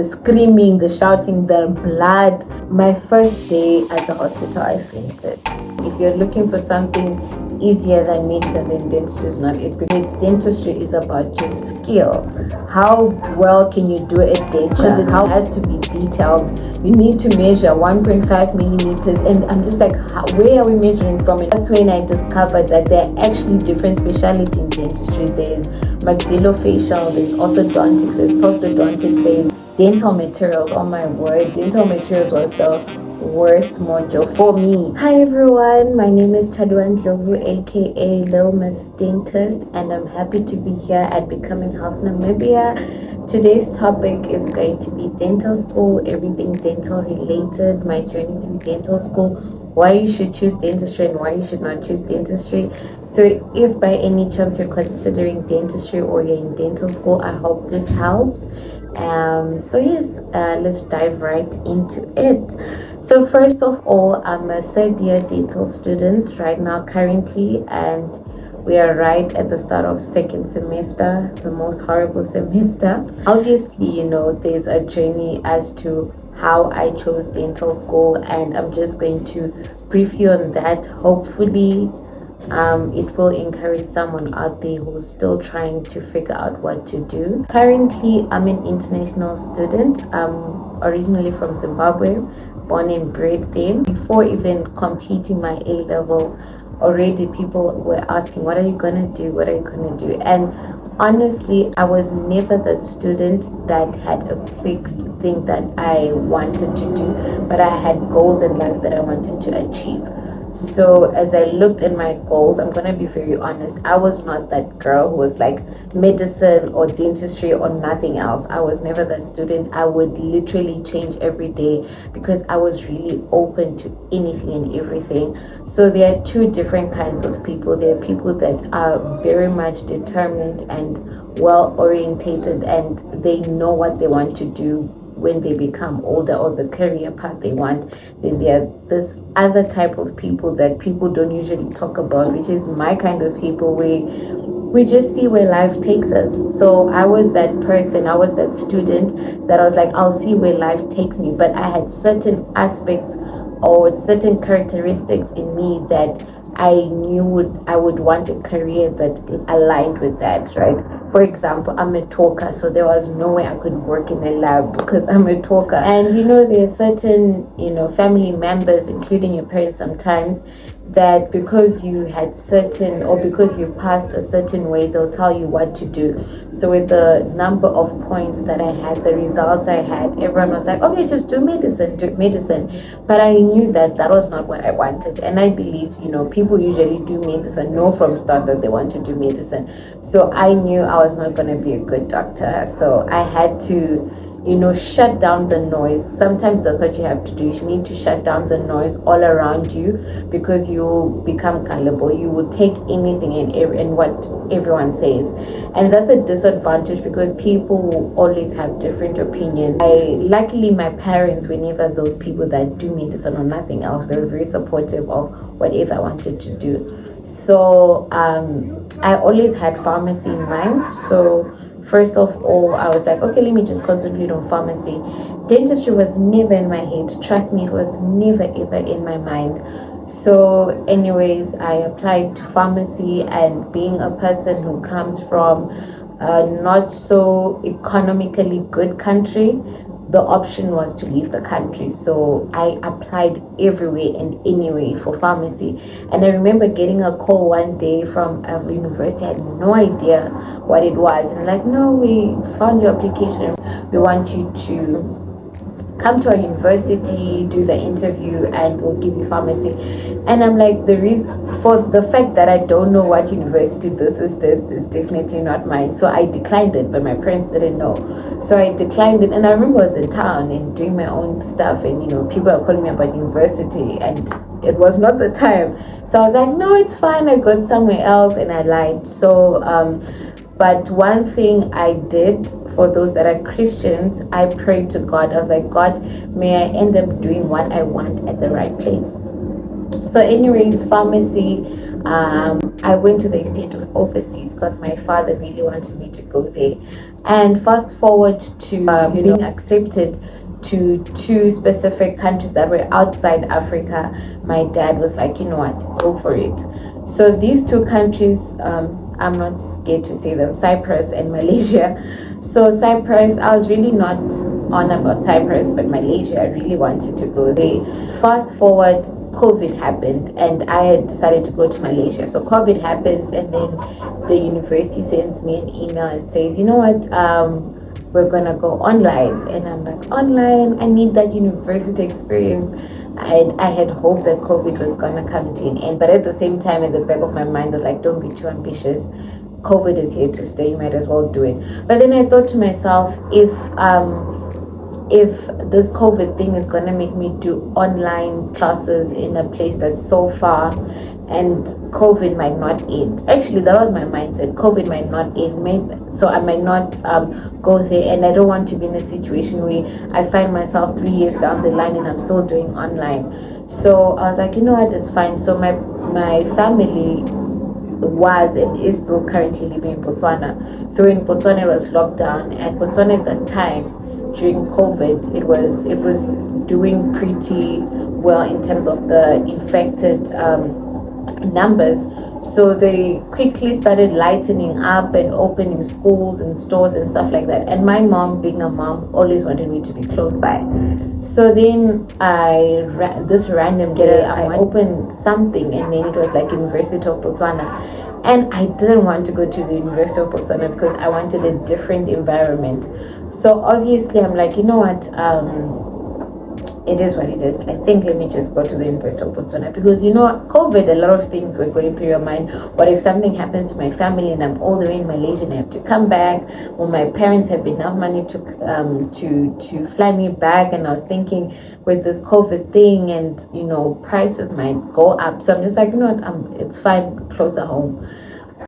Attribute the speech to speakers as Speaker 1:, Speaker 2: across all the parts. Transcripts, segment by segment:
Speaker 1: screaming, the shouting, the blood. My first day at the hospital, I fainted. If you're looking for something easier than medicine, then dentistry is not it. Because dentistry is about your skill. How well can you do it denture? Because it has to be detailed. You need to measure 1.5 millimeters, and I'm just like, where are we measuring from? And that's when I discovered that there are actually different specialties in dentistry. There's maxillofacial, there's orthodontics, there's prosthodontics, there's dental materials. Oh my word, dental materials was the worst module for me. Hi everyone, my name is Tadiwa aka Little Miss Dentist, and I'm happy to be here at Becoming Health Namibia. Today's topic is going to be dental school, everything dental related, my journey through dental school, why you should choose dentistry and why you should not choose dentistry. So if by any chance you're considering dentistry or you're in dental school, I hope this helps. Let's dive right into it. So first of all, I'm a third year dental student right now currently, and we are right at the start of second semester, the most horrible semester. Obviously, there's a journey as to how I chose dental school, and I'm just going to brief you on that. Hopefully it will encourage someone out there who's still trying to figure out what to do. Currently, I'm an international student. I'm originally from Zimbabwe, born and bred there. Before even completing my A level, already people were asking, what are you gonna do? What are you gonna do? And honestly, I was never that student that had a fixed thing that I wanted to do, but I had goals in life that I wanted to achieve. So as I looked at my goals, I'm gonna be very honest, I was not that girl who was like medicine or dentistry or nothing else. I was never that student. I would literally change every day because I was really open to anything and everything. So there are two different kinds of people. There are people that are very much determined and well orientated, and they know what they want to do when they become older, or the career path they want. Then there are this other type of people that people don't usually talk about, which is my kind of people, where we just see where life takes us. So I was that person, I was that student that I was like, I'll see where life takes me. But I had certain aspects or certain characteristics in me that I knew I would want a career that aligned with that, right? For example, I'm a talker, so there was no way I could work in a lab because I'm a talker. And there are certain, family members, including your parents sometimes, that because you had certain, or because you passed a certain way, they'll tell you what to do. So with the number of points that I had, the results I had, everyone was like, okay, just do medicine. But I knew that was not what I wanted. And I believe, people usually do medicine, know from start that they want to do medicine. So I knew I was not going to be a good doctor. So I had to shut down the noise. Sometimes that's what you have to do. You need to shut down the noise all around you, because you will become gullible. You will take anything and what everyone says, and that's a disadvantage because people will always have different opinions. Luckily, my parents were never those people that do medicine or nothing else. They were very supportive of whatever I wanted to do. So I always had pharmacy in mind. So first of all, I was like, okay, let me just concentrate on pharmacy. Dentistry was never in my head. Trust me, it was never ever in my mind. So anyways, I applied to pharmacy, and being a person who comes from a not so economically good country, the option was to leave the country. So I applied everywhere and anyway for pharmacy. And I remember getting a call one day from a university. I had no idea what it was. And like, no, we found your application. We want you to come to our university, do the interview, and we'll give you pharmacy. And I'm like, the reason for the fact that I don't know what university this is definitely not mine. So I declined it, but my parents didn't know. So I declined it, and I remember I was in town and doing my own stuff, and people are calling me about university, and it was not the time. So I was like, no, it's fine, I got somewhere else, and I lied. So but one thing I did, for those that are Christians, I prayed to God. I was like, God, may I end up doing what I want at the right place. So anyways, pharmacy, I went to the extent of overseas because my father really wanted me to go there. And fast forward to being accepted to two specific countries that were outside Africa, my dad was like, you know what, go for it. So these two countries, I'm not scared to say them, Cyprus and Malaysia. So Cyprus, I was really not on about Cyprus, but Malaysia, I really wanted to go there. Fast forward, COVID happened, and I had decided to go to Malaysia. So COVID happens, and then the university sends me an email and says, you know what, we're gonna go online. And I'm like, online? I need that university experience. I had hoped that COVID was gonna come to an end, but at the same time, at the back of my mind, I was like, don't be too ambitious. COVID is here to stay. You might as well do it. But then I thought to myself, if this COVID thing is gonna make me do online classes in a place that's so far, and COVID might not end. Actually, that was my mindset. COVID might not end, maybe, so I might not go there, and I don't want to be in a situation where I find myself 3 years down the line and I'm still doing online. So I was like, you know what, it's fine. So my family was and is still currently living in Botswana. So in Botswana it was locked down, and Botswana at that time during COVID it was doing pretty well in terms of the infected numbers. So they quickly started lightening up and opening schools and stores and stuff like that. And my mom, being a mom, always wanted me to be close by. So then this random day, I opened something, and then it was like University of Botswana. And I didn't want to go to the University of Botswana because I wanted a different environment. So obviously I'm like, you know what, it is what it is. I think let me just go to the University of Botswana, because COVID, a lot of things were going through your mind. What if something happens to my family and I'm all the way in Malaysia and I have to come back? Well, my parents have enough money to fly me back, and I was thinking with this COVID thing, and prices might go up. So I'm just like, it's fine, closer home.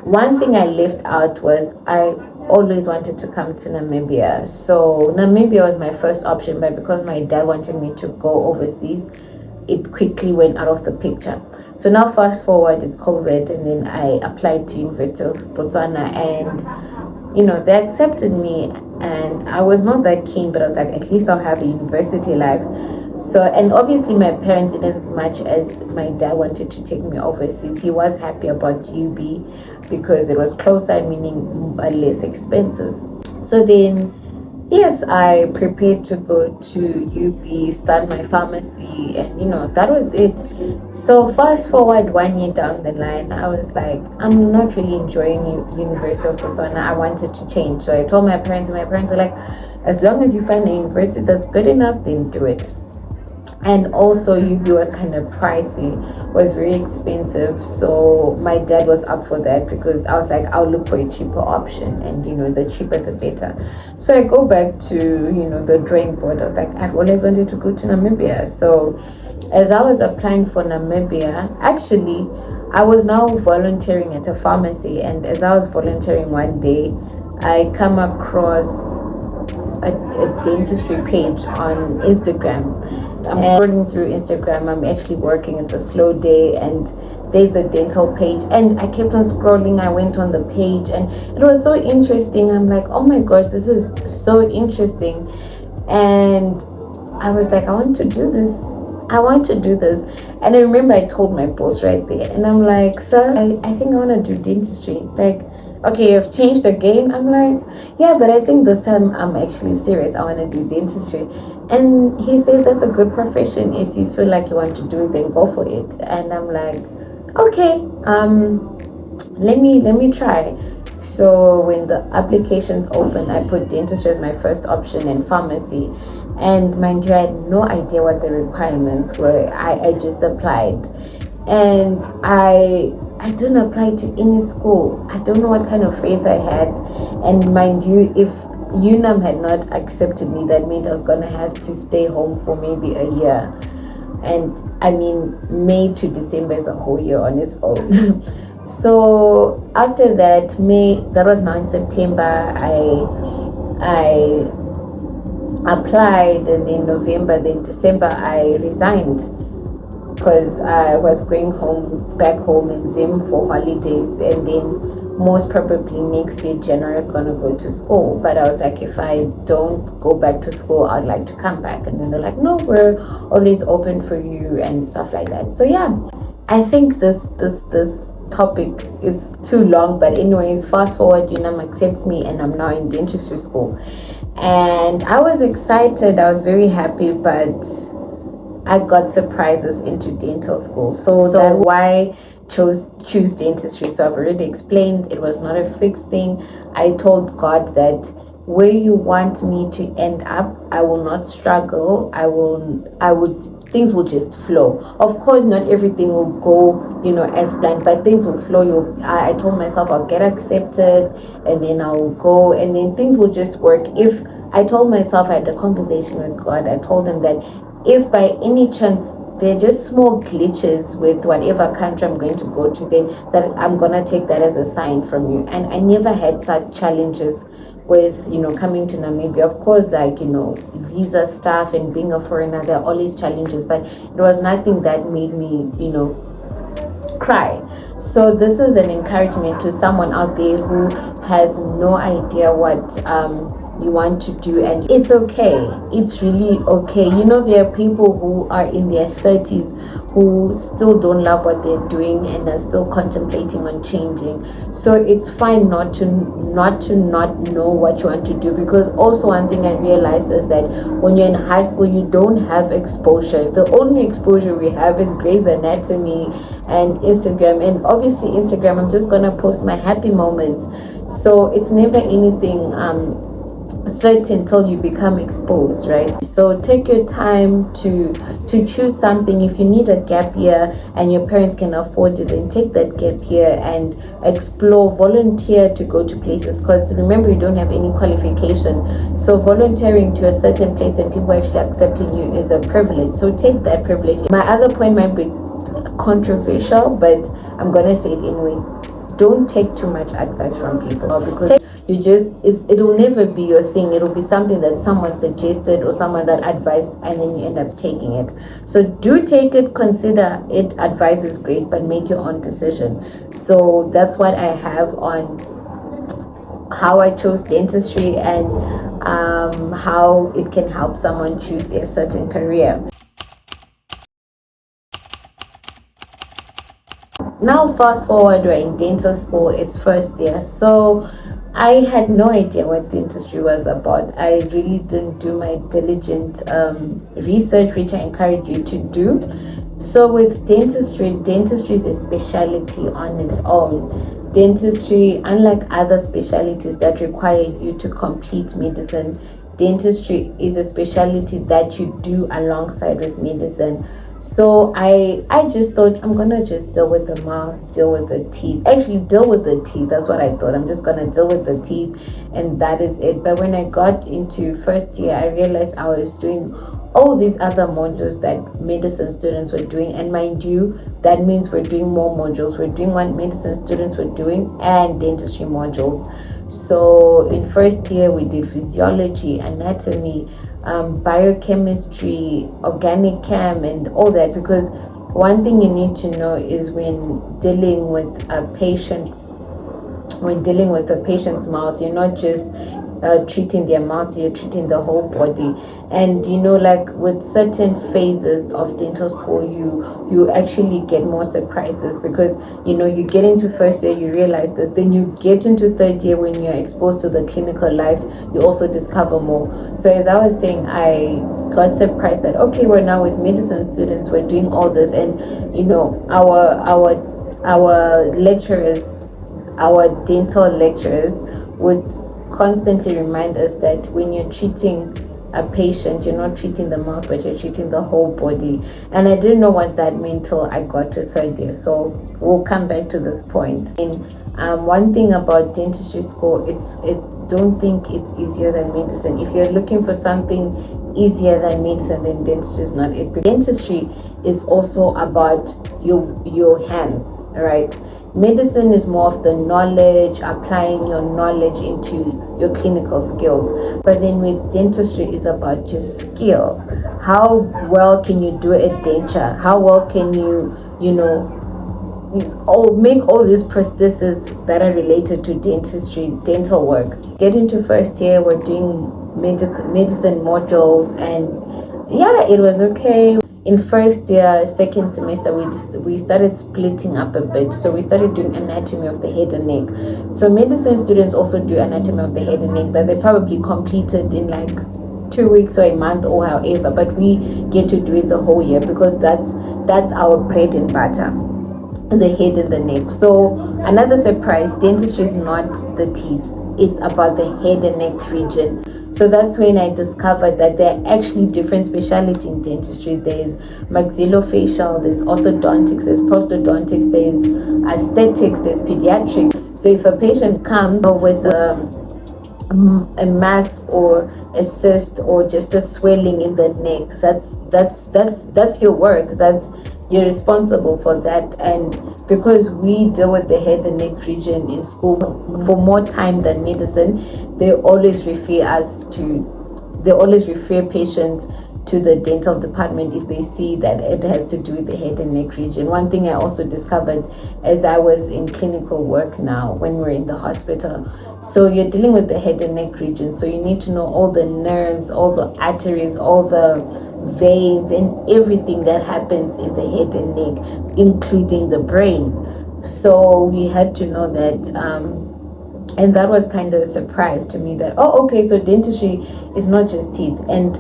Speaker 1: One thing I left out was I always wanted to come to Namibia. So Namibia was my first option, but because my dad wanted me to go overseas, it quickly went out of the picture. So now fast forward, it's COVID, and then I applied to University of Botswana, and they accepted me, and I was not that keen, but I was like, at least I'll have a university life. So, and obviously my parents, in as much as my dad wanted to take me overseas, he was happy about UB because it was closer, meaning less expenses. So then, yes, I prepared to go to UB, start my pharmacy, and that was it. So fast forward 1 year down the line, I was like, I'm not really enjoying University of Botswana. I wanted to change. So I told my parents, and my parents were like, as long as you find a university that's good enough, then do it. And also UB was kind of pricey, was very expensive. So my dad was up for that, because I was like, I'll look for a cheaper option, and the cheaper the better. So I go back to the drawing board. I was like, I've always wanted to go to Namibia. So as I was applying for Namibia, actually I was now volunteering at a pharmacy, and as I was volunteering one day, I come across a dentistry page on Instagram. I'm scrolling through Instagram. I'm actually working. It's a slow day, and there's a dental page, and I kept on scrolling. I went on the page, and it was so interesting. I'm like, oh my gosh, this is so interesting. And I was like, I want to do this. And I remember I told my boss right there, and I'm like, sir, I think I want to do dentistry. It's like, okay, you've changed the game. I'm like, yeah, but I think this time I'm actually serious. I want to do dentistry. And he said, that's a good profession. If you feel like you want to do it, then go for it. And I'm like, okay, let me try. So when the applications opened, I put dentistry as my first option and pharmacy. And mind you, I had no idea what the requirements were. I just applied. And I didn't apply to any school. I don't know what kind of faith I had. And mind you, if UNAM had not accepted me, that meant I was going to have to stay home for maybe a year. And I mean, May to December is a whole year on its own. So after that, that was now in September, I applied, and in November, then December, I resigned. because I was going back home in Zim for holidays, and then most probably next year January is gonna go to school. But I was like, if I don't go back to school, I'd like to come back. And then they're like, no, we're always open for you and stuff like that. So yeah, I think this topic is too long, but anyways, fast forward, UNAM accepts me and I'm now in dentistry school. And I was excited, I was very happy, but I got surprises into dental school. So that why choose dentistry. So I've already explained it was not a fixed thing. I told God that where you want me to end up, I will not struggle. I would things will just flow. Of course, not everything will go, as planned, but things will flow. I told myself I'll get accepted, and then I'll go, and then things will just work. If I told myself, I had a conversation with God, I told him that if by any chance they're just small glitches with whatever country I'm going to go to, then that I'm gonna take that as a sign from you. And I never had such challenges with coming to Namibia. Of course, visa stuff and being a foreigner, there are always challenges, but it was nothing that made me cry. So this is an encouragement to someone out there who has no idea what you want to do, and it's okay. It's really okay. There are people who are in their 30s who still don't love what they're doing and are still contemplating on changing. So it's fine not to not know what you want to do, because also one thing I realized is that when you're in high school, you don't have exposure. The only exposure we have is Grey's Anatomy and Instagram, and obviously Instagram, I'm just gonna post my happy moments. So it's never anything certain till you become exposed, right? So take your time to choose something. If you need a gap year and your parents can afford it, then take that gap year and explore, volunteer to go to places, because remember, you don't have any qualification. So volunteering to a certain place and people actually accepting you is a privilege. So take that privilege. My other point might be controversial, but I'm gonna say it anyway. Don't take too much advice from people, because it will never be your thing. It will be something that someone suggested or someone that advised, and then you end up taking it. So do take it, consider it. Advice is great, but make your own decision. So that's what I have on how I chose dentistry and how it can help someone choose their certain career. Now fast forward, we're in dental school, it's first year. So I had no idea what dentistry was about. I really didn't do my diligent research, which I encourage you to do. So with dentistry is a specialty on its own. Dentistry, unlike other specialties that require you to complete medicine, dentistry is a specialty that you do alongside with medicine. So I just thought, I'm gonna just deal with the mouth, deal with the teeth. Actually, deal with the teeth. That's what I thought. I'm just gonna deal with the teeth, and that is it. But when I got into first year, I realized I was doing all these other modules that medicine students were doing. And mind you, that means we're doing more modules. We're doing what medicine students were doing and dentistry modules. So in first year, we did physiology, anatomy, biochemistry, organic chem, and all that. Because one thing you need to know is when dealing with a patient's mouth, you're not just treating their mouth, you're treating the whole body. And like with certain phases of dental school, you actually get more surprises, because you get into first year, you realize this, then you get into third year, when you're exposed to the clinical life, you also discover more. So as I was saying, I got surprised that okay, we're now with medicine students, we're doing all this, and our lecturers, our dental lecturers would constantly remind us that when you're treating a patient, you're not treating the mouth, but you're treating the whole body. And I didn't know what that meant till I got to third year. So we'll come back to this point. And one thing about dentistry school, don't think it's easier than medicine. If you're looking for something easier than medicine, then dentistry is not it. Dentistry is also about your hands, right? Medicine is more of the knowledge, applying your knowledge into your clinical skills. But then with dentistry, is about your skill. How well can you do a denture? How well can you, make all these prostheses that are related to dentistry, dental work? Get into first year, we're doing medicine modules, and yeah, it was okay. In first year, second semester, we started splitting up a bit. So we started doing anatomy of the head and neck. So medicine students also do anatomy of the head and neck, but they probably completed in like 2 weeks or a month or however. But we get to do it the whole year because that's our bread and butter, the head and the neck. So another surprise, dentistry is not the teeth, it's about the head and neck region. So that's when I discovered that there are actually different specialties in dentistry. There's maxillofacial, there's orthodontics, there's prosthodontics, there's aesthetics, there's pediatrics. So if a patient comes with a mass or a cyst or just a swelling in the neck, that's your work. You're responsible for that. And because we deal with the head and neck region in school for more time than medicine, they always refer patients to the dental department if they see that it has to do with the head and neck region. One thing I also discovered as I was in clinical work now when we're in the hospital, so you're dealing with the head and neck region, so you need to know all the nerves, all the arteries, all the veins, and everything that happens in the head and neck, including the brain. So we had to know that, and that was kind of a surprise to me that, oh, okay, so dentistry is not just teeth. And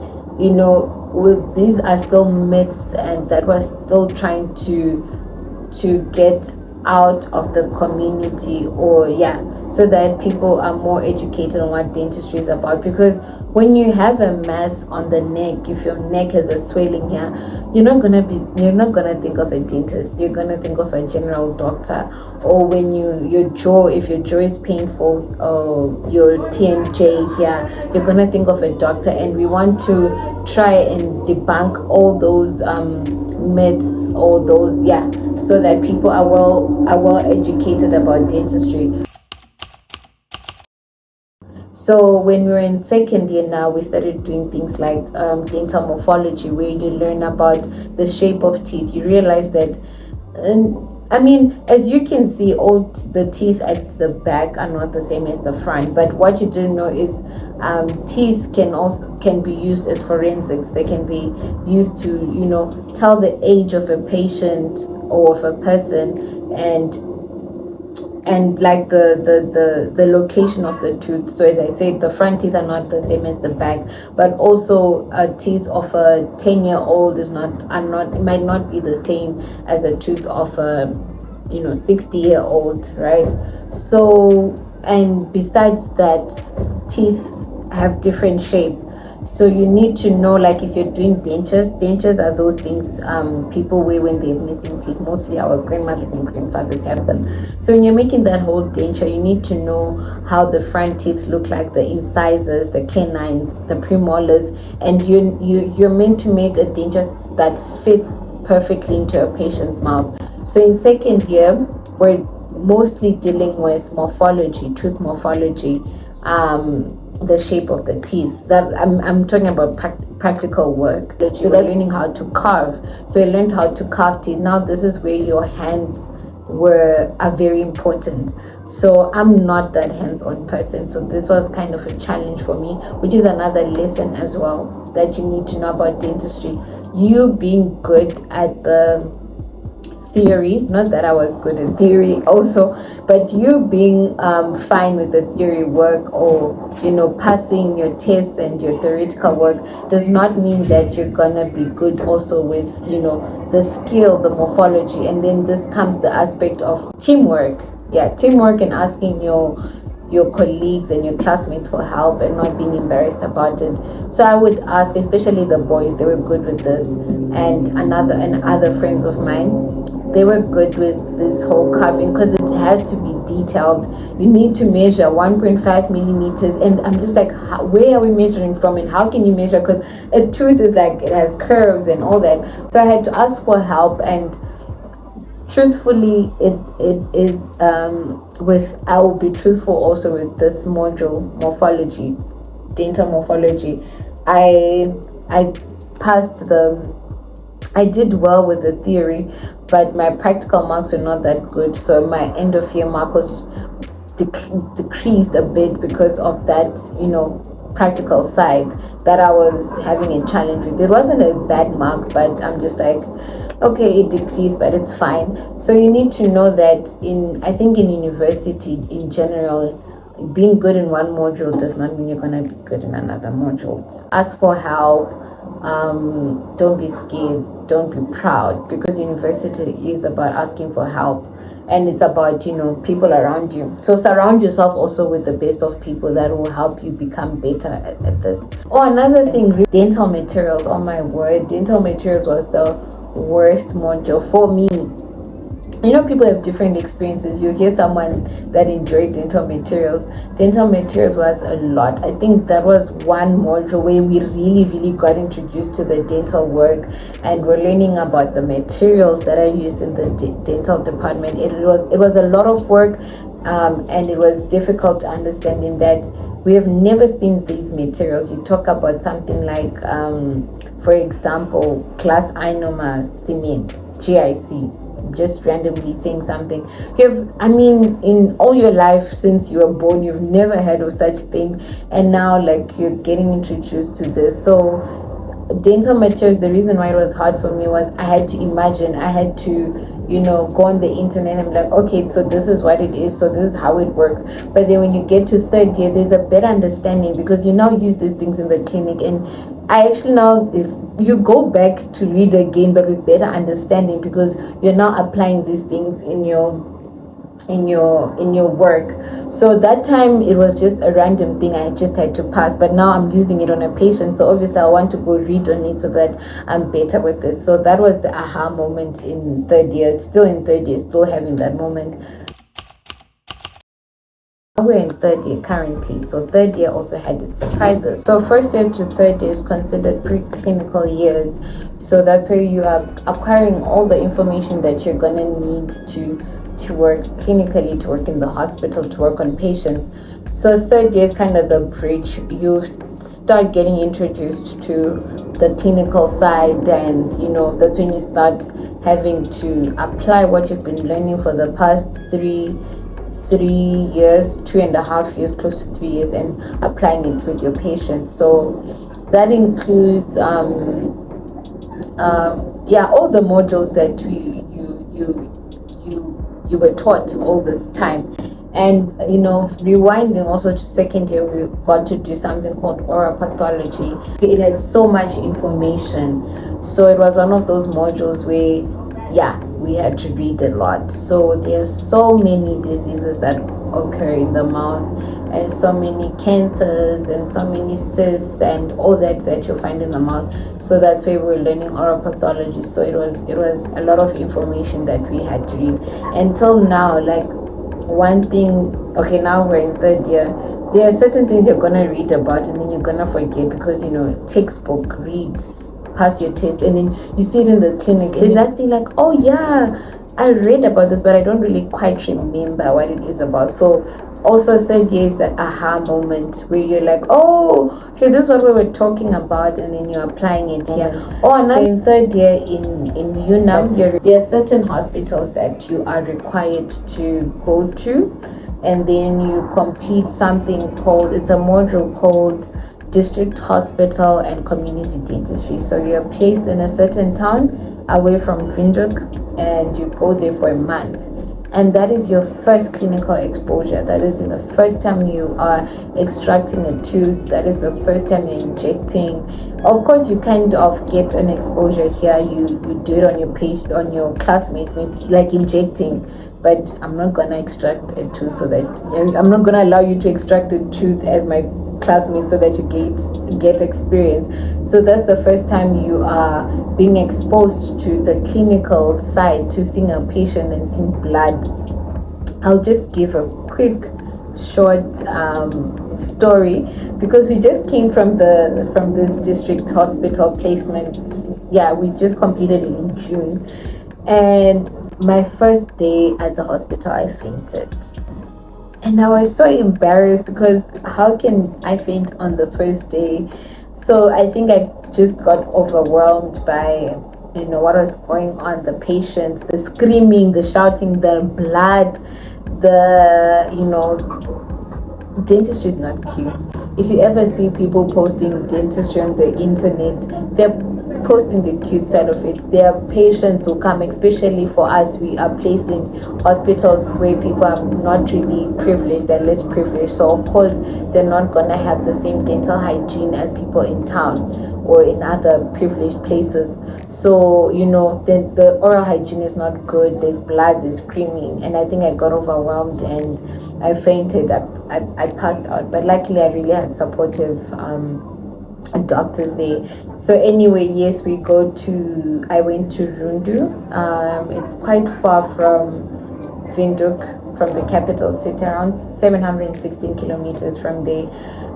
Speaker 1: these are still myths, and that we're still trying to get out of the community, so that people are more educated on what dentistry is about. Because when you have a mass on the neck, if your neck has a swelling here, you're not gonna think of a dentist. You're gonna think of a general doctor. Or when if your jaw is painful, your TMJ here, you're gonna think of a doctor. And we want to try and debunk all those myths, all those, so that people are well educated about dentistry. So when we were in second year now, we started doing things like dental morphology, where you learn about the shape of teeth. You realize that, as you can see, all the teeth at the back are not the same as the front. But what you didn't know is teeth can be used as forensics. They can be used to tell the age of a patient or of a person, and like the location of the tooth. So as I said, the front teeth are not the same as the back, but also teeth of a 10-year-old might not be the same as a tooth of a 60-year-old, right? So, and besides that, teeth have different shape. So you need to know, like if you're doing dentures are those things people wear when they have missing teeth. Mostly our grandmothers and grandfathers have them. So when you're making that whole denture, you need to know how the front teeth look like, the incisors, the canines, the premolars, and you're meant to make a denture that fits perfectly into a patient's mouth. So in second year, we're mostly dealing with morphology, tooth morphology, the shape of the teeth. That I'm talking about practical work. So they're learning how to carve. So I learned how to carve teeth. Now this is where your hands are very important. So I'm not that hands-on person. So this was kind of a challenge for me, which is another lesson as well that you need to know about dentistry. You being good at the theory, not that I was good at theory also, but you being fine with the theory work, or passing your tests and your theoretical work, does not mean that you're gonna be good also with the skill, the morphology. And then this comes the aspect of teamwork, and asking your colleagues and your classmates for help and not being embarrassed about it. So I would ask, especially the boys, they were good with this, and other friends of mine, they were good with this whole carving, because it has to be detailed. You need to measure 1.5 millimeters, and I'm just like, where are we measuring from, and how can you measure? Because a tooth is like, it has curves and all that. So I had to ask for help, and truthfully, it is with, I will be truthful also with this module, morphology, dental morphology. I passed I did well with the theory, but my practical marks were not that good, so my end of year mark was decreased a bit because of that, practical side that I was having a challenge with. It wasn't a bad mark, but I'm just like, okay, it decreased, but it's fine. So you need to know that I think in university in general, being good in one module does not mean you're gonna be good in another module. Ask for help. Don't be scared. Don't be proud, because university is about asking for help, and it's about people around you. So surround yourself also with the best of people that will help you become better at this. Oh, another thing, dental materials. Oh my word, dental materials was the worst module for me. People have different experiences. You hear someone that enjoyed dental materials. Dental materials was a lot. I think that was one module where we really, really got introduced to the dental work, and we're learning about the materials that are used in the dental department. It was a lot of work, and it was difficult to understand in that we have never seen these materials. You talk about something like, for example, glass ionomer cement, GIC. Just randomly saying something. In all your life since you were born, you've never heard of such thing, and now like you're getting introduced to this. So dental materials, the reason why it was hard for me was I had to imagine, I had to go on the internet and be like, okay, so this is what it is, so this is how it works. But then when you get to third year, there's a better understanding, because you now use these things in the clinic, and I actually now, if you go back to read again, but with better understanding, because you're now applying these things in your work. So that time it was just a random thing I just had to pass, but now I'm using it on a patient, so obviously I want to go read on it so that I'm better with it. So that was the aha moment in third year. Still in third year, still having that moment. We're in third year currently, so third year also had its surprises. So first year to third year is considered preclinical years, so that's where you are acquiring all the information that you're gonna need to work clinically, to work in the hospital, to work on patients. So third year is kind of the bridge. You start getting introduced to the clinical side, and that's when you start having to apply what you've been learning for the past 3 years, 2.5 years, close to 3 years, and applying it with your patients. So that includes all the modules that you were taught all this time. And rewinding also to second year, we got to do something called oral pathology. It had so much information, so it was one of those modules where we had to read a lot. So there's so many diseases that occur in the mouth, and so many cancers, and so many cysts, and all that you find in the mouth. So that's why we're learning oral pathology. So it was a lot of information that we had to read. Until now, like one thing, okay, now we're in third year, there are certain things you're gonna read about and then you're gonna forget, because textbook, read, pass your test, and then you see it in the clinic. Is that thing like, oh yeah, I read about this, but I don't really quite remember what it is about. So also third year is that aha moment where you're like, oh, okay, this is what we were talking about, and then you're applying it here. So in third year in UNAM, there are certain hospitals that you are required to go to, and then you complete something called, it's a module called district hospital and community dentistry. So you're placed in a certain town away from Windhoek, and you go there for a month, and that is your first clinical exposure. That is the first time you are extracting a tooth. That is the first time you're injecting. Of course, you kind of get an exposure here. You do it on your patient, on your classmates, maybe like injecting. But I'm not gonna extract a tooth, so that I'm not gonna allow you to extract a tooth as my classmates, so that you get experience. So that's the first time you are being exposed to the clinical side, to seeing a patient and seeing blood. I'll just give a quick short story, because we just came from this district hospital placement. We just completed it in June, And my first day at the hospital, I fainted. And I was so embarrassed because how can I faint on the first day? So I think I just got overwhelmed by what was going on, the patients, the screaming, the shouting, the blood, the dentistry is not cute. If you ever see people posting dentistry on the internet, they're posting the cute side of it. There are patients who come, especially for us, we are placed in hospitals where people are not really privileged, they're less privileged. So, of course, they're not going to have the same dental hygiene as people in town or in other privileged places. So, the oral hygiene is not good. There's blood, there's screaming. And I think I got overwhelmed and I fainted. I passed out. But luckily, I really had supportive doctors there. So anyway, yes, I went to Rundu. It's quite far from Windhoek, from the capital city, around 716 kilometers from there.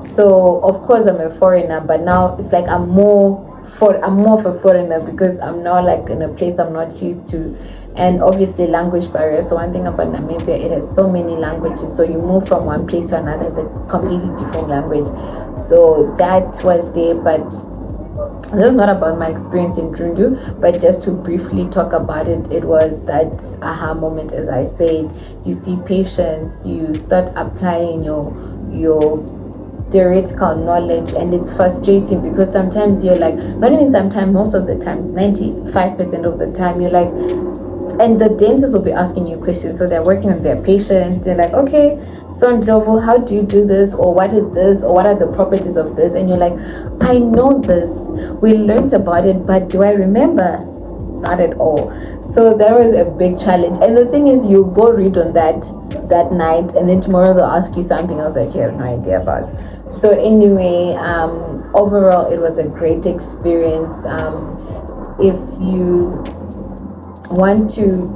Speaker 1: So of course I'm a foreigner, but now it's like I'm more of a foreigner because I'm now like in a place I'm not used to. And obviously language barrier. So one thing about Namibia, it has so many languages. So you move from one place to another, it's a completely different language. So that was there, but this is not about my experience in Drundu, but just to briefly talk about it, it was that aha moment, as I said. You see patients, you start applying your theoretical knowledge, and it's frustrating because sometimes you're like, not even sometimes, most of the time, 95% of the time, you're like, and the dentist will be asking you questions. So they're working on their patients. They're like, okay, so Ndlovu, how do you do this? Or what is this? Or what are the properties of this? And you're like, I know this. We learned about it, but do I remember? Not at all. So that was a big challenge. And the thing is, you go read on that night, and then tomorrow they'll ask you something else that you have no idea about. So anyway, overall, it was a great experience. If you want to,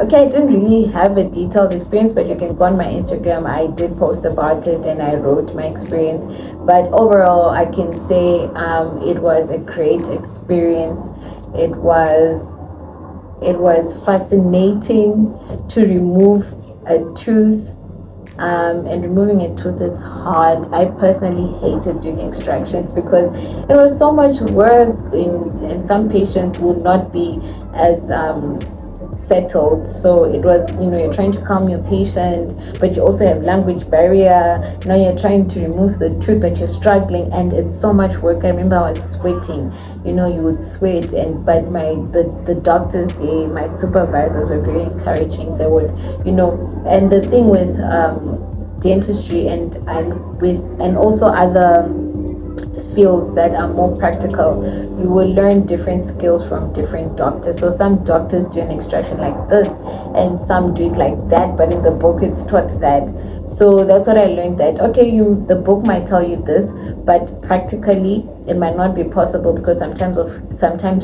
Speaker 1: okay, I didn't really have a detailed experience, but you can go on my Instagram. I did post about it and I wrote my experience. But overall, I can say it was a great experience. It was fascinating to remove a tooth. And removing a tooth is hard. I personally hated doing extractions because it was so much work, and some patients would not be as settled. So it was, you're trying to calm your patient, but you also have language barrier. Now you're trying to remove the tooth, but you're struggling, and it's so much work. I remember I was sweating. You would sweat, but the doctors, my supervisors were very encouraging. They would, and the thing with dentistry and also other fields that are more practical, you will learn different skills from different doctors. So some doctors do an extraction like this and some do it like that, but in the book it's taught that. So that's what I learned, that okay, the book might tell you this, but practically it might not be possible because sometimes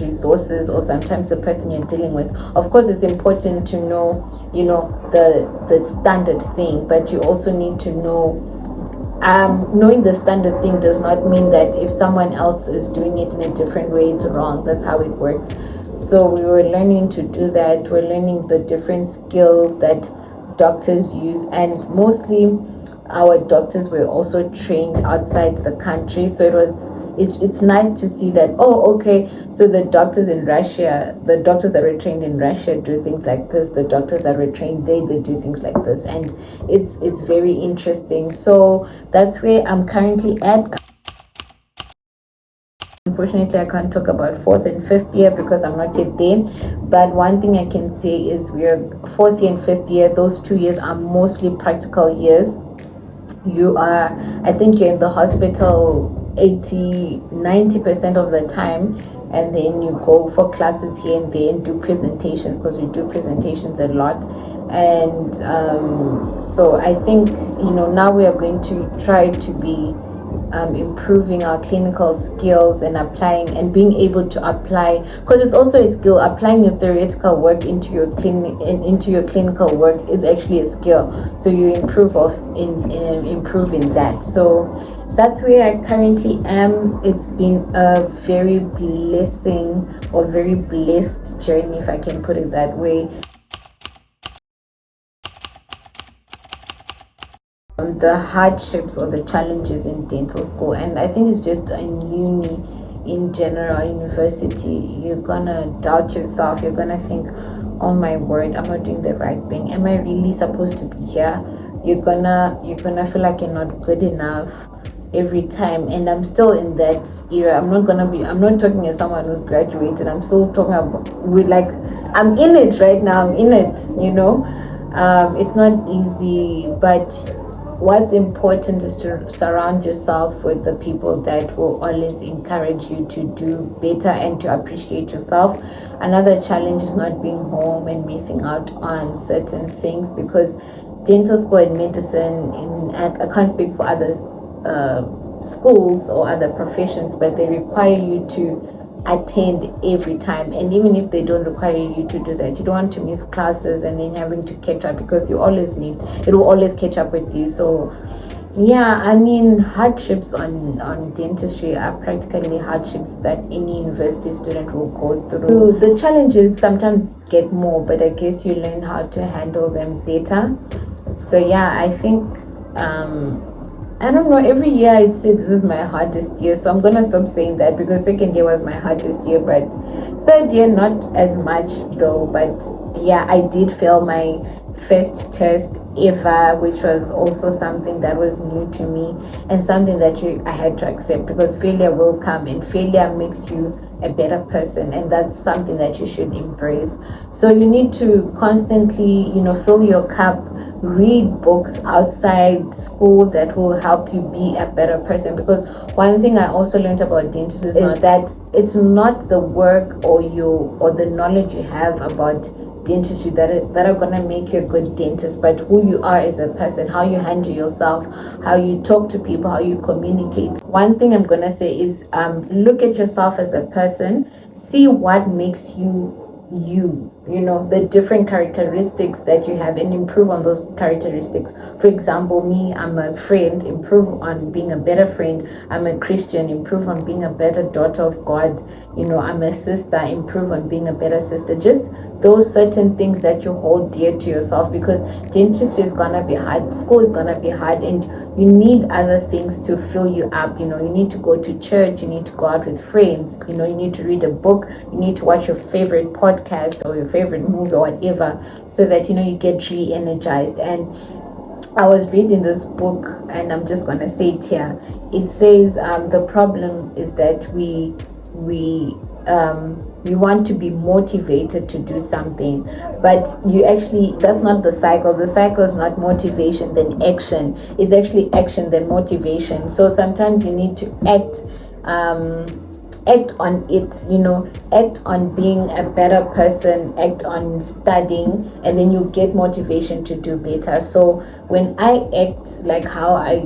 Speaker 1: resources, or sometimes the person you're dealing with. Of course, it's important to know the standard thing, but you also need to know, knowing the standard thing does not mean that if someone else is doing it in a different way, it's wrong. That's how it works. So we were learning to do that. We're learning the different skills that doctors use, and mostly our doctors were also trained outside the country. So it's nice to see that, oh, okay, so the doctors that were trained in Russia do things like this, the doctors that were trained they do things like this, and it's very interesting. So that's where I'm currently at. Unfortunately, I can't talk about fourth and fifth year because I'm not yet there. But one thing I can say is we're fourth year and fifth year. Those 2 years are mostly practical years. I think you're in the hospital 80-90% of the time, and then you go for classes here and there and do presentations, because we do presentations a lot. And so I think now we are going to try to be improving our clinical skills and applying and being able to apply, because it's also a skill. Applying your theoretical work into your clinical work is actually a skill, so you improve in improving that. So that's where I currently am. It's been a very blessing or very blessed journey, if I can put it that way. The hardships or the challenges in dental school, and I think it's just in uni in general, university, you're gonna doubt yourself. You're gonna think, oh my word, I'm not doing the right thing. Am I really supposed to be here? You're gonna feel like you're not good enough every time. And I'm still in that era. I'm not talking as someone who's graduated. I'm still talking about with like, I'm in it right now. I'm in it, it's not easy, but what's important is to surround yourself with the people that will always encourage you to do better and to appreciate yourself. Another challenge is not being home and missing out on certain things, because dental school and medicine, I can't speak for other schools or other professions, but they require you to attend every time. And even if they don't require you to do that, you don't want to miss classes and then having to catch up, because you always need, it will always catch up with you. So yeah, I mean, hardships on dentistry are practically hardships that any university student will go through. The challenges sometimes get more, but I guess you learn how to handle them better. So yeah, I think I don't know, every year I say this is my hardest year, so I'm gonna stop saying that, because second year was my hardest year, but third year not as much though. But yeah, I did fail my first test ever, which was also something that was new to me and something that I had to accept, because failure will come and failure makes you a better person, and that's something that you should embrace. So you need to constantly, fill your cup, read books outside school that will help you be a better person. Because one thing I also learned about dentistry is that it's not the work or the knowledge you have about dentistry that are gonna make you a good dentist, but who you are as a person, how you handle yourself, how you talk to people, how you communicate. One thing I'm gonna say is look at yourself as a person, see what makes you the different characteristics that you have, and improve on those characteristics. For example, me, I'm a friend, improve on being a better friend. I'm a Christian, improve on being a better daughter of God. I'm a sister, improve on being a better sister. Just those certain things that you hold dear to yourself, because dentistry is gonna be hard, school is gonna be hard, and you need other things to fill you up. You need to go to church, you need to go out with friends, you need to read a book, you need to watch your favorite podcast or your favorite movie or whatever, so that you get re-energized. And I was reading this book, and I'm just gonna say it here. It says the problem is that we want to be motivated to do something, but that's not the cycle. The cycle is not motivation then action, it's actually action then motivation. So sometimes you need to act on it, act on being a better person, act on studying, and then you get motivation to do better. So when I act, like how I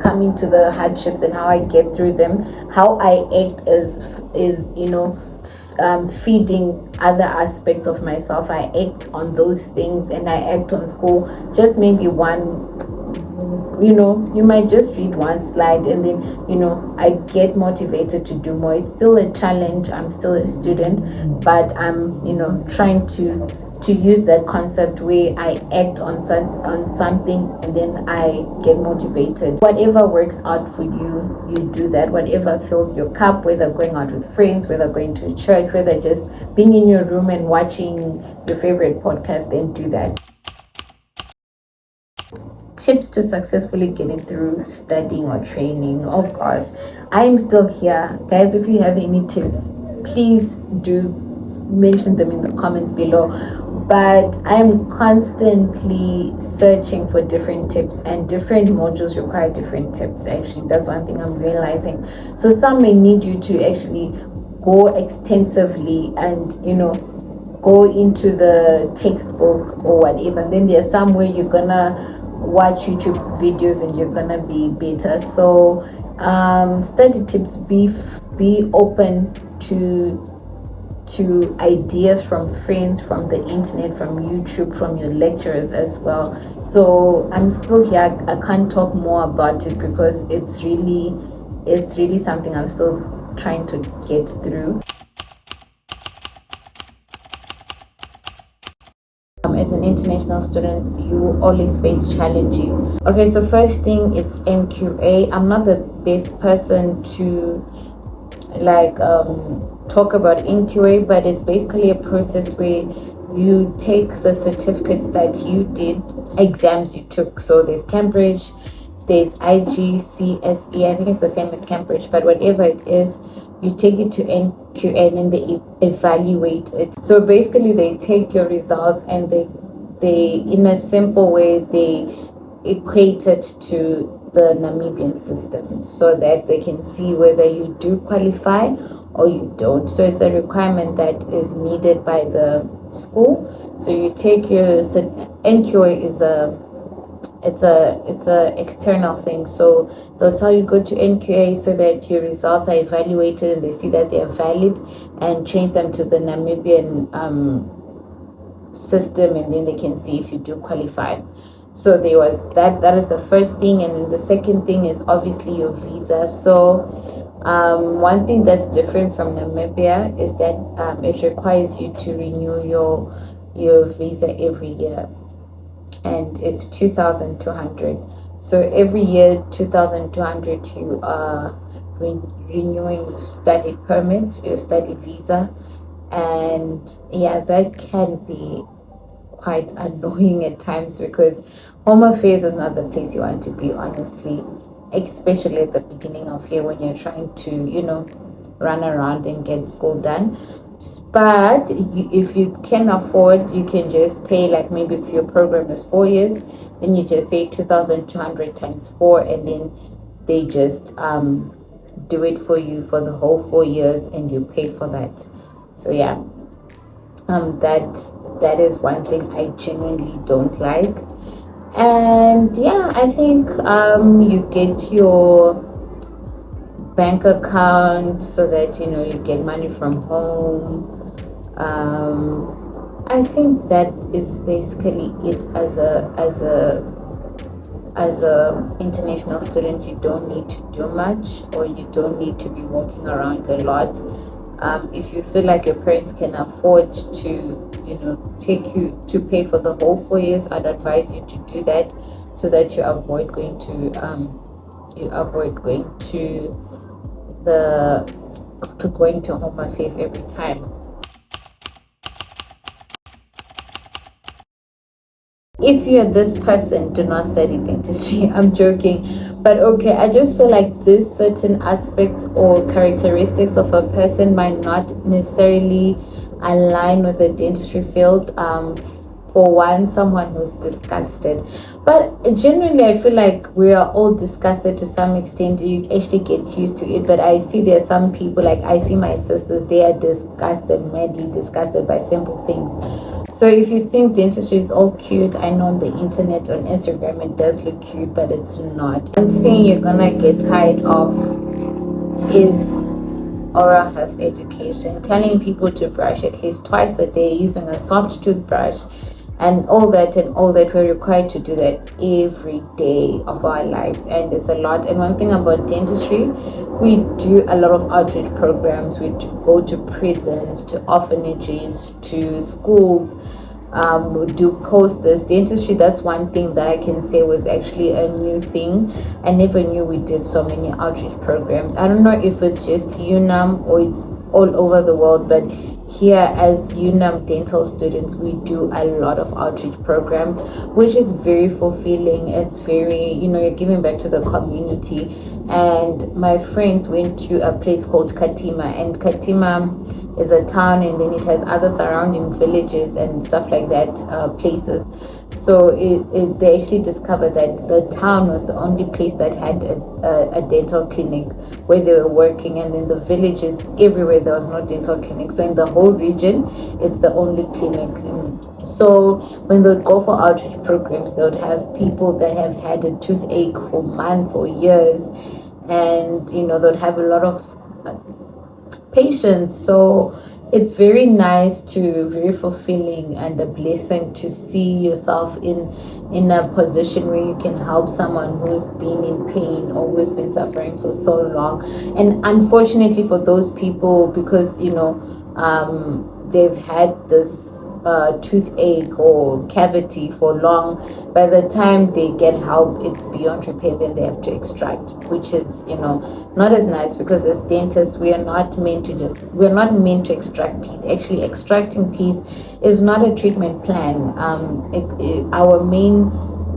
Speaker 1: come into the hardships and how I get through them, how I act is feeding other aspects of myself. I act on those things, and I act on school. Just maybe you might just read one slide, and then I get motivated to do more. It's still a challenge, I'm still a student, but I'm trying to use that concept where I act on something, and then I get motivated. Whatever works out for you, you do that. Whatever fills your cup, whether going out with friends, whether going to church, whether just being in your room and watching your favorite podcast, then do that. Tips to successfully getting through studying or training. Oh gosh, I'm still here, guys. If you have any tips, please do mention them in the comments below. But I'm constantly searching for different tips, and different modules require different tips. Actually, that's one thing I'm realizing. So some may need you to actually go extensively and go into the textbook or whatever, and then there's some where you're gonna watch YouTube videos and you're gonna be better. So study tips, be open to ideas from friends, from the internet, from YouTube, from your lecturers as well. So I'm still here. I can't talk more about it because it's really something I'm still trying to get through. As an international student, you will always face challenges. Okay, so first thing, it's NQA. I'm not the best person to like talk about NQA, but it's basically a process where you take the certificates that you did, exams you took. So there's Cambridge, there's IGCSE. I think it's the same as Cambridge, but whatever it is, you take it to NQA and then they evaluate it. So basically, they take your results and they in a simple way, they equate it to the Namibian system so that they can see whether you do qualify or you don't. So it's a requirement that is needed by the school. So you take your NQA is a external thing. So they'll tell you go to NQA so that your results are evaluated and they see that they are valid and change them to the Namibian system, and then they can see if you do qualify. So there was that is the first thing, and then the second thing is obviously your visa. So one thing that's different from Namibia is that it requires you to renew your visa every year, and it's 2,200. So every year 2,200 you are renewing your study permit, your study visa. And yeah, that can be quite annoying at times because home affairs is not the place you want to be, honestly, especially at the beginning of year when you're trying to run around and get school done. But if you can afford, you can just pay, like maybe if your program is 4 years, then you just say 2,200 times 4, and then they just do it for you for the whole 4 years and you pay for that. So yeah, that is one thing I genuinely don't like. And yeah, I think you get your bank account so that you get money from home. I think that is basically it. As a international student, you don't need to do much, or you don't need to be walking around a lot. If you feel like your parents can afford to take you to pay for the whole 4 years, I'd advise you to do that so that you avoid going to going to home affairs every time. If you're this person, do not study dentistry. I'm joking. But okay, I just feel like this certain aspects or characteristics of a person might not necessarily align with the dentistry field. For one, someone who's disgusted. But genuinely, I feel like we are all disgusted to some extent. You actually get used to it. But I see there are some people, like I see my sisters, they are disgusted, madly disgusted by simple things. So if you think dentistry is all cute, I know on the internet, on Instagram, it does look cute, but it's not. One thing you're gonna get tired of is oral health education. Telling people to brush at least twice a day using a soft toothbrush and all that, we're required to do that every day of our lives, and it's a lot. And one thing about dentistry, we do a lot of outreach programs. We go to prisons, to orphanages, to schools. We do posters. Dentistry, that's one thing that I can say was actually a new thing. I never knew we did so many outreach programs. I don't know if it's just UNAM or it's all over the world, but here as UNAM dental students, we do a lot of outreach programs, which is very fulfilling. It's very, you're giving back to the community. And my friends went to a place called Katima, and Katima is a town, and then it has other surrounding villages and stuff like that, places. So they actually discovered that the town was the only place that had a dental clinic where they were working, and in the villages everywhere there was no dental clinic. So in the whole region, it's the only clinic. So when they would go for outreach programs, they would have people that have had a toothache for months or years, and they would have a lot of patients. So it's very nice to, very fulfilling and a blessing to see yourself in a position where you can help someone who's been in pain or who's been suffering for so long. And unfortunately for those people, because they've had this toothache or cavity for long, by the time they get help, it's beyond repair, then they have to extract, which is not as nice, because as dentists we're not meant to extract teeth. Actually, extracting teeth is not a treatment plan. Our main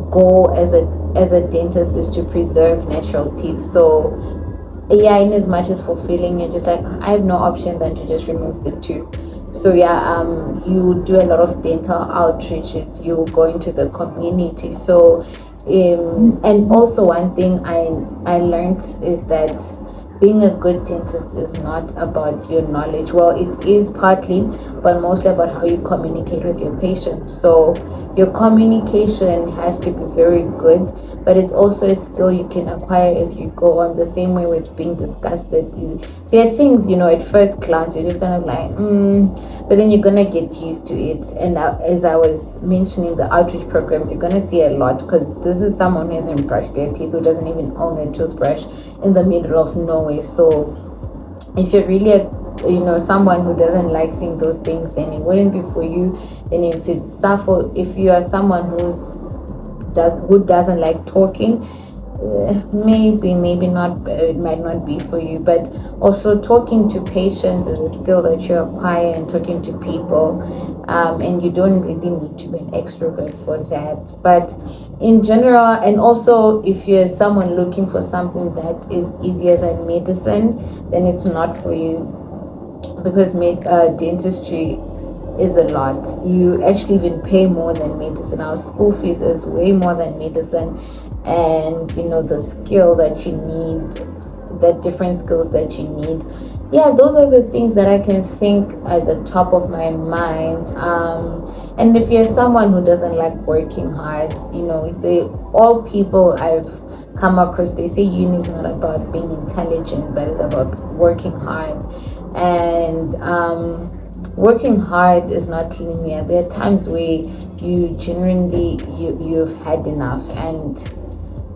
Speaker 1: goal as a dentist is to preserve natural teeth. So yeah, in as much as fulfilling, you're just like, I have no option than to just remove the tooth. So yeah, you do a lot of dental outreaches, you go into the community. So and also one thing I learned is that being a good dentist is not about your knowledge. Well, it is partly, but mostly about how you communicate with your patient. So your communication has to be very good, but it's also a skill you can acquire as you go on. The same way with being disgusted, there are things, at first glance you're just gonna be like but then you're gonna get used to it. And as I was mentioning, the outreach programs, you're gonna see a lot, because this is someone who hasn't brushed their teeth, who doesn't even own a toothbrush, in the middle of nowhere. So if you're really someone who doesn't like seeing those things, then it wouldn't be for you. Then if you are someone who doesn't like talking, maybe not, it might not be for you. But also, talking to patients is a skill that you acquire, and talking to people, and you don't really need to be an extrovert for that. But in general, and also if you're someone looking for something that is easier than medicine, then it's not for you, because dentistry is a lot. You actually even pay more than medicine. Our school fees is way more than medicine. And the skill that you need, the different skills that you need, yeah, those are the things that I can think at the top of my mind. And if you're someone who doesn't like working hard, all people I've come across, they say uni is not about being intelligent, but it's about working hard. And working hard is not linear. There are times where you genuinely you've had enough, and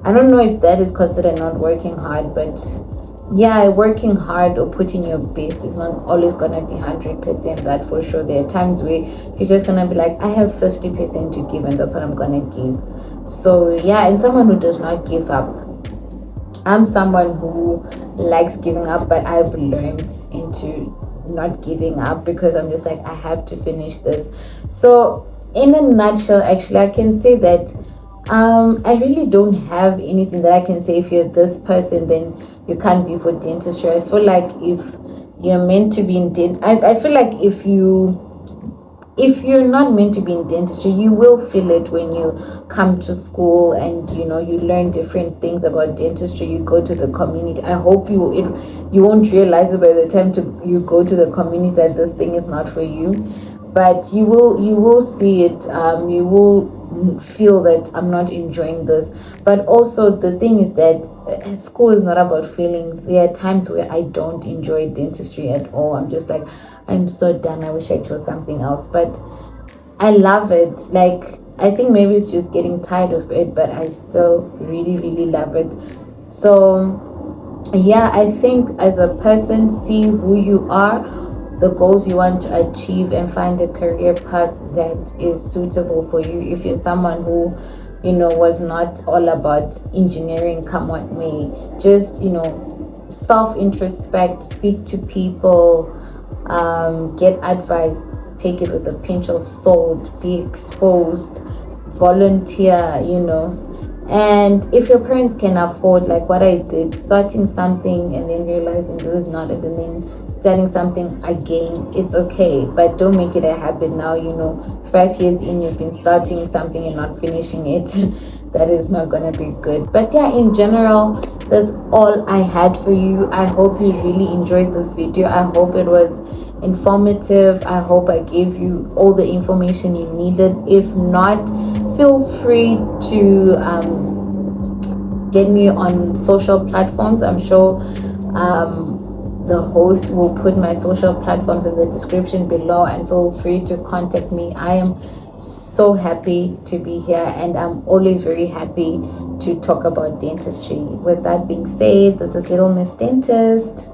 Speaker 1: I don't know if that is considered not working hard, but yeah, working hard or putting your best is not always gonna be 100%, that for sure. There are times where you're just gonna be like, I have 50% to give, and that's what I'm gonna give. So yeah, and someone who does not give up. I'm someone who likes giving up, but I've learned into not giving up, because I'm just like, I have to finish this. So in a nutshell, actually, I can say that I really don't have anything that I can say, if you're this person, then you can't be for dentistry. I feel like if you're meant to be in I feel like if you're not meant to be in dentistry, you will feel it when you come to school and you learn different things about dentistry. You go to the community. I hope you won't realize it by the time you go to the community that this thing is not for you, but you will see it. You will feel that I'm not enjoying this. But also the thing is that school is not about feelings. There are times where I don't enjoy dentistry at all. I'm just like, I'm so done, I wish I chose something else. But I love it. Like, I think maybe it's just getting tired of it, but I still really, really love it. So yeah, I think as a person, see who you are, the goals you want to achieve, and find a career path that is suitable for you. If you're someone who was not all about engineering, come what may, just self-introspect, speak to people, get advice, take it with a pinch of salt, be exposed, volunteer, and if your parents can afford, like what I did, starting something and then realizing this is not it, and then starting something again, it's okay, but don't make it a habit. Now 5 years in, you've been starting something and not finishing it. That is not gonna be good. But yeah, in general, that's all I had for you. I hope you really enjoyed this video. I hope it was informative. I hope I gave you all the information you needed. If not, feel free to get me on social platforms. I'm sure the host will put my social platforms in the description below, and feel free to contact me. I am so happy to be here, and I'm always very happy to talk about dentistry. With that being said, this is Little Miss Dentist.